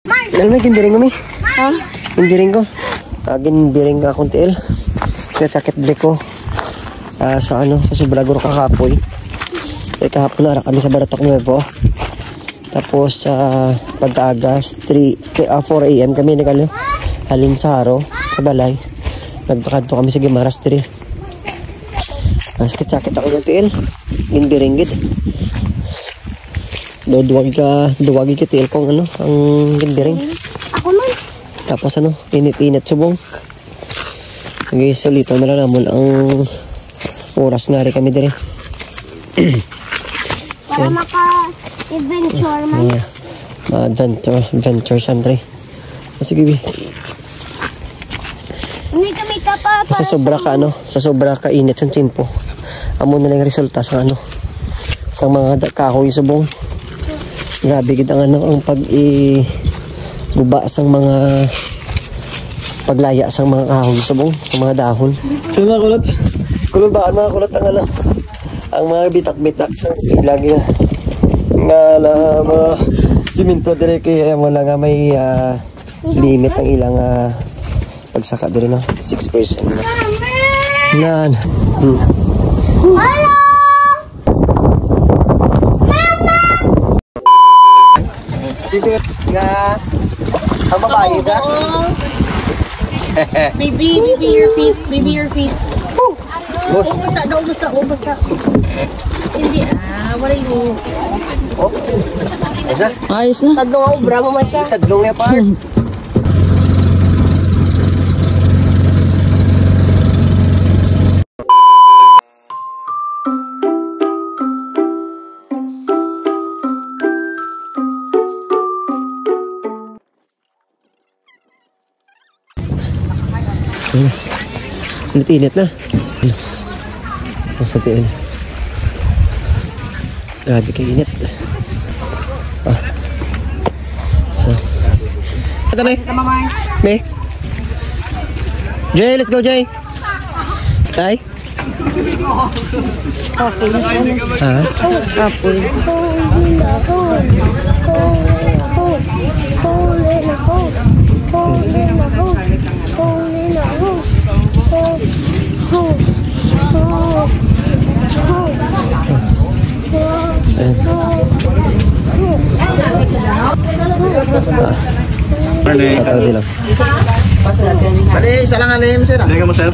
Alam mo, kindiring ko, mi. Ha? Kindiring ko. Kindiring ka akong tiil. Kaya sakit balik ko. Sa Subragor kakapoy. Kaya kahapon na kami sa Baratok Nuevo. Tapos pagkaagas 4 AM kami halin sa haro sa balay. Nagpakadto kami sa Gimaras 3. Sakit-sakit ako ng tiil. Gindiringgit. Duwagi ka tiil kung ang gindiring. Ako man. Tapos init-init subong. Nag-isolito na lang naman ang oras nga rin kami dire. Para maka-adventure man. Yeah. Adventure Sandre. Sige, bi. Hindi kami pa Sa sobra ka init sa tsimpo. Amo na lang resulta sa sa mga kahoy subong. Grabe gid ang guba sang mga paglaya sang mga kahoy subong, sa mga dahon. Sino na kulot? Kulot ba mga kulot ang mga bitak-bitak sa ilagi nga mga simento dire kay mo lang may limit ang ilang pagsaka dire 6% na. Nan. Hello! Dito nga ang babae ka. Baby your feet. Boss. Ubasa. Hindi what are you? Ayos na. Tadlong ako, bravo man ka. Tadlong na part. Init na. Masa tiil. Grabe kayo init. Saka May? Jay, let's go Jay. Tay? Ha? Kapoy. Tatang sila. Bali, isa lang alim, sir. Hindi ka mo, sir?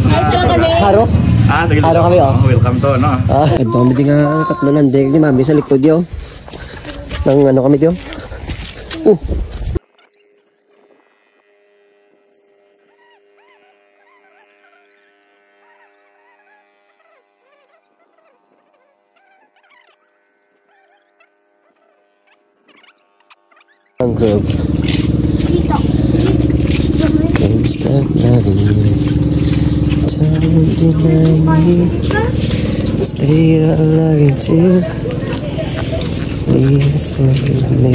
Haro? Haro kami, Welcome to, no? Ito kami din nga tatlo nandig ni mami sa likod yun. Nang kami yun. Ang group. Can't stop loving you. Don't deny me. Stay out loving too. Please forgive me.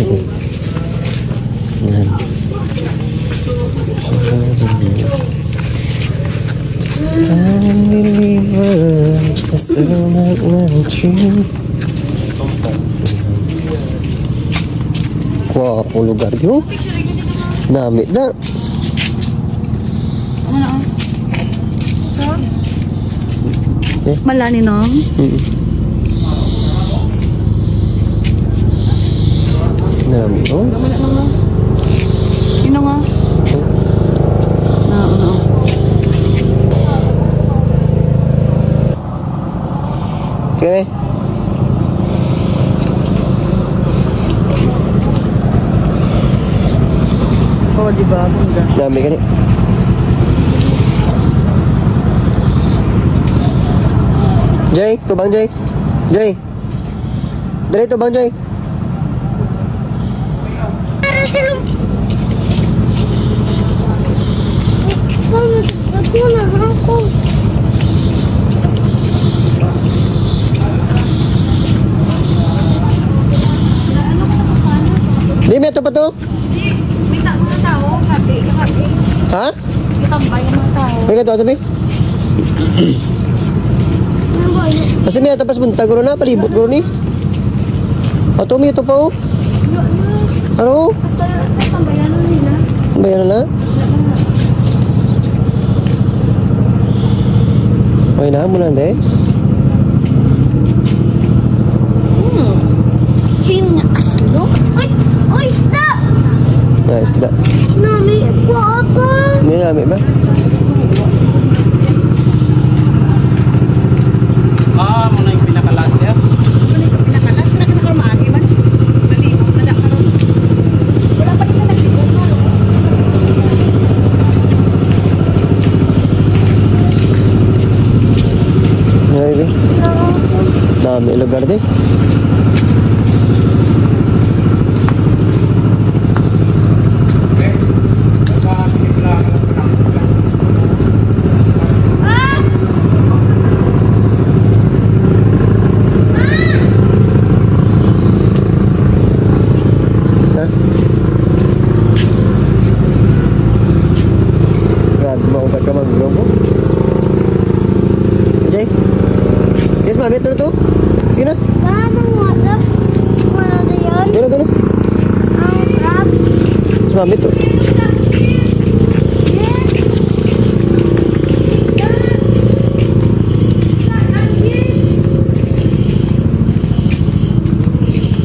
Don't believe her. I still might want you. Wow, ang lugar diyo. Namit na. Malani no? Namit no? Sino nga? No. Okay. Oh, di ba? Bunda. Dami ka rin. Jay, tubang Jay. Jay. Dali tubang Jay. Pero sila... Ako na ako. Di, may ito pa to? Ha? Tambay ng tao. May kato sabi? Kasi may atapas buntag ko na, palibot ko ni. Ato, may ito pa oh. Ano? Tambayan nila. Tambayan na? Okay na, muna hindi. Sino na aslo? Ay! Ay, isda! Na, isda. Nami, ko apa? Hindi namin ba? Muna yung pinakalas yan. Muna yung pinakalas. Muna ka maagi man. Nalibog na karon. Wala pa rin na naglibog mo. Ano yun? Dami lugar din. Sige, mami, ito na to. Sige na. Paano mo? Wala na yan? Gano, gano. Ang crab? Sige, mami, ito.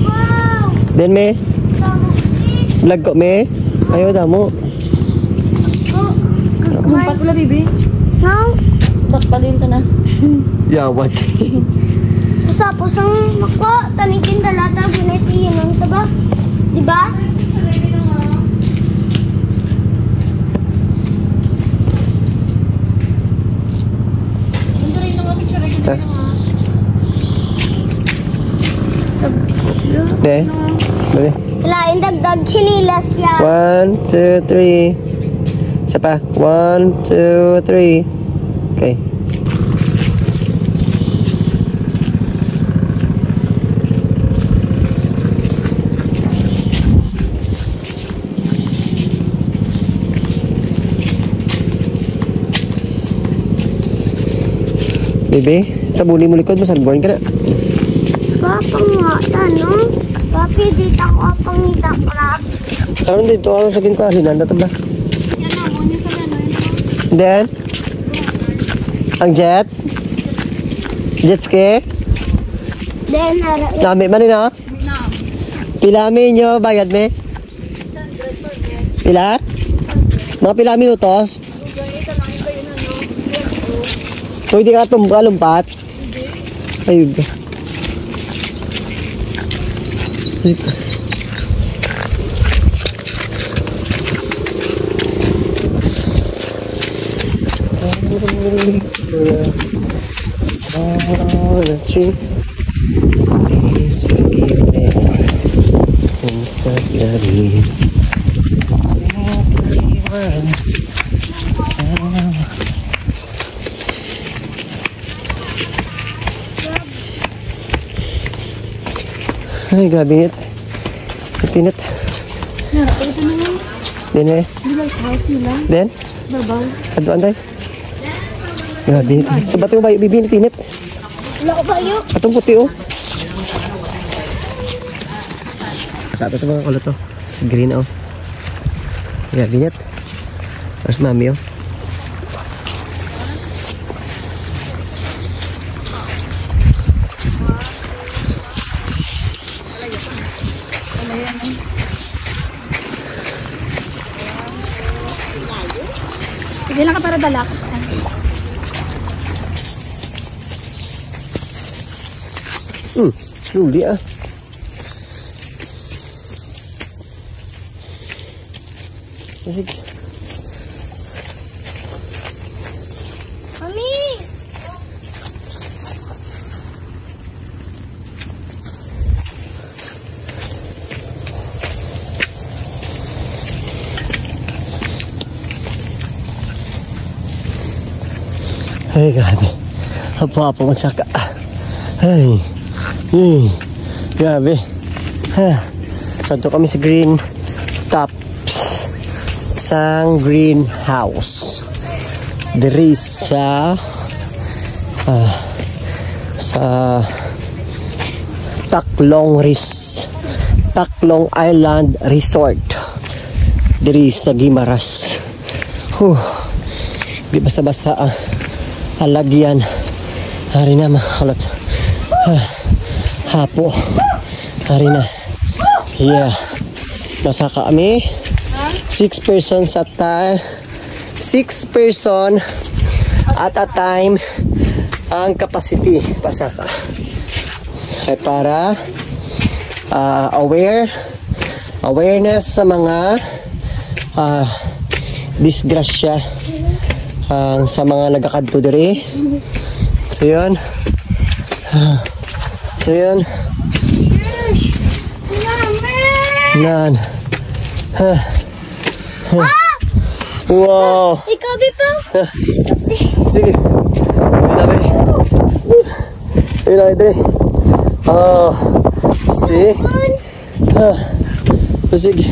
Wow! Then, me. Vlog ko, me. Ayaw, damo. Kumpat pula, baby. No? Bakbalin ka na. Yawan. Pusang makwa, tanikin dalata, ginitihin ang taba. Diba? Ha? De? Dali. Kalain dagdag chinilas yan. 1, 2, 3. Isa pa. 1, 2, 3. Okay. Bebe, tabunin mo likod mo, salbuan ka na. Papang nga, ano? Papi, dito ako apang nita crab. Karon dito, ano sa kinkuhalin, anda ba? Yan na, muna sa gano'n. Then, ang jet? Jet ski? Then, Nami man na? Pilami nyo, bayad me? Pila? Mga pila minutos? Pwede ka lumpat? Ayun ka. Solitary, please forgive me. Instant love, please forgive me. Ay, grabe init. Init. Then, eh? Then? Aduan tayo. Grabe init. So, ba't yung bayo, bibi, init? wala ko bayo. Atong puti, oh. Sabi ito mga kulot, oh. Sa green, oh. Grabe init. Mas mami, oh. Sige lang ka para dalak. Slowly, ah. Sige. Mami! Ay, grabe. Apa-apa magsaka. Ay. Grabe. Kanto kami sa green top. Sang greenhouse. Diri sa Taklong Island Resort. diri sa Guimaras. Di basta-basta halagyan. Hari na makulot. Hapo. Hari na. Yeah. Nasa kami 6 persons at 6 person at a time ang capacity pasaka. Ay para awareness sa mga disgrasya sa mga nagakadto diri. So yun. Nan. Wow. Ikaw, Bipo. Sige. Ayun na, Idre. See? Sige.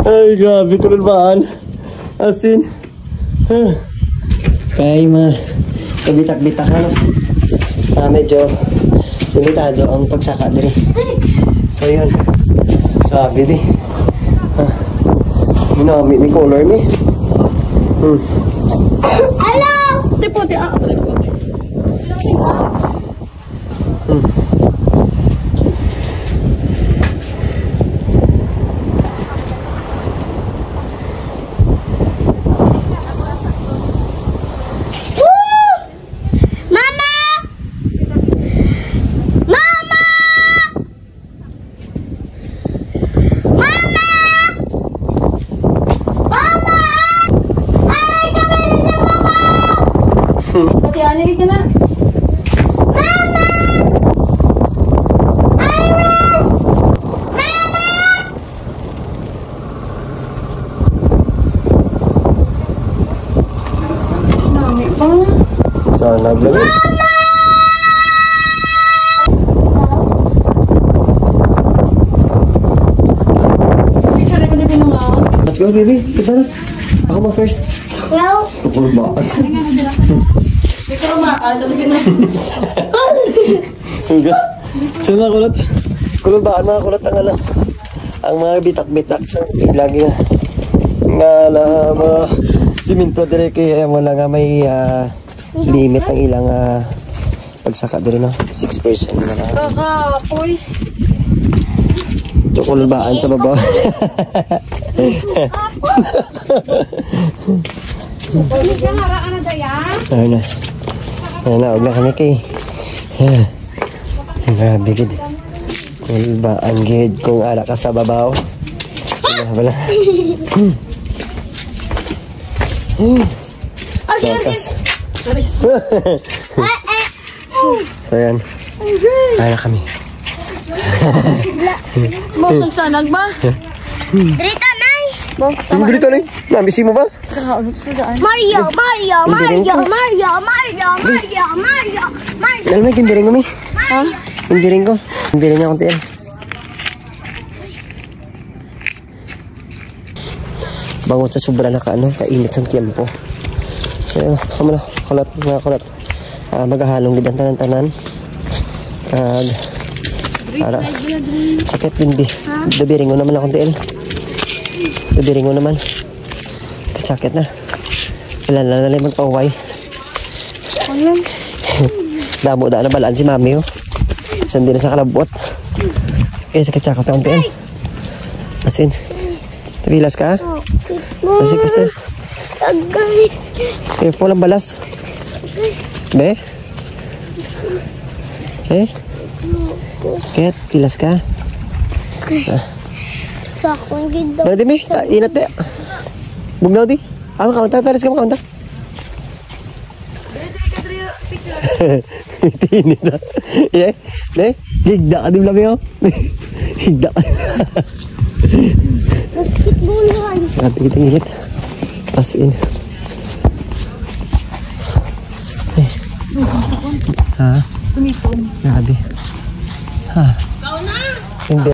Ay, grabe ko nalbaan. Asin. Kaya mga kabitak-bitak na, no? Medyo limitado ang pagsaka diri. So yun. Sabi di. May color ni. Hello! Puti. Pati ani ka na. Mama! Iris! Mama! Dami pa. Sana vlog. Picture ko dito nung Let's go, baby. Kita na. Ako ba first? Well, Kapulog ba? Ito umakal, ito na. Hanggang. Saan mga kulot? Kulot ba? Mga kulot ang mga bitak-bitak. So, lagi na mga siminto dire kaya mo lang may limit ang ilang pagsaka dire, no? 6 person na lang. Kakapoy. Kulbaan sa baba. Ayun na. Huwag na kami kay. Grabe gid. Kulbaan gid kung ala ka sa babaw. Wala. Sakas. So yan. Ay na kami. Bosog sanag ba? Rita, Nay! Ang grito na yun. Nabisi mo ba? Kakaunod sa daan. Mario! Alam mo, kindiring ko, may. Ha? Kindiring ko. Kindiring akong tiyan. Bangot sa sobra na kainit sa tiempo. So, kamo na, mga kulat. Magahalong gid ang tanan-tanan. Para sakit bindi. Dabiring ko naman akong tiyan. Dabiring ko naman. Sakit na. Kailan na lang magpaway. Damo na balaan si mami, oh. Sandi na sa kalabot. Kaya sakit-sakot akong tiyan. Asin. Tabilas ka, ha? Asik, Pastor. Careful ang balas. Be? Sakit, pilas ka. Sakong gid. Mana di, me? Inat di. Bugnaw di. Makaunta, taris ka makaunta. Tinit na. Yeah? Ne? Higda ka di blami, oh. Higda ka. Basketball yan. Grabe kitang init. As in. Ha? Tumitong. Grabe. Ha? Hindi.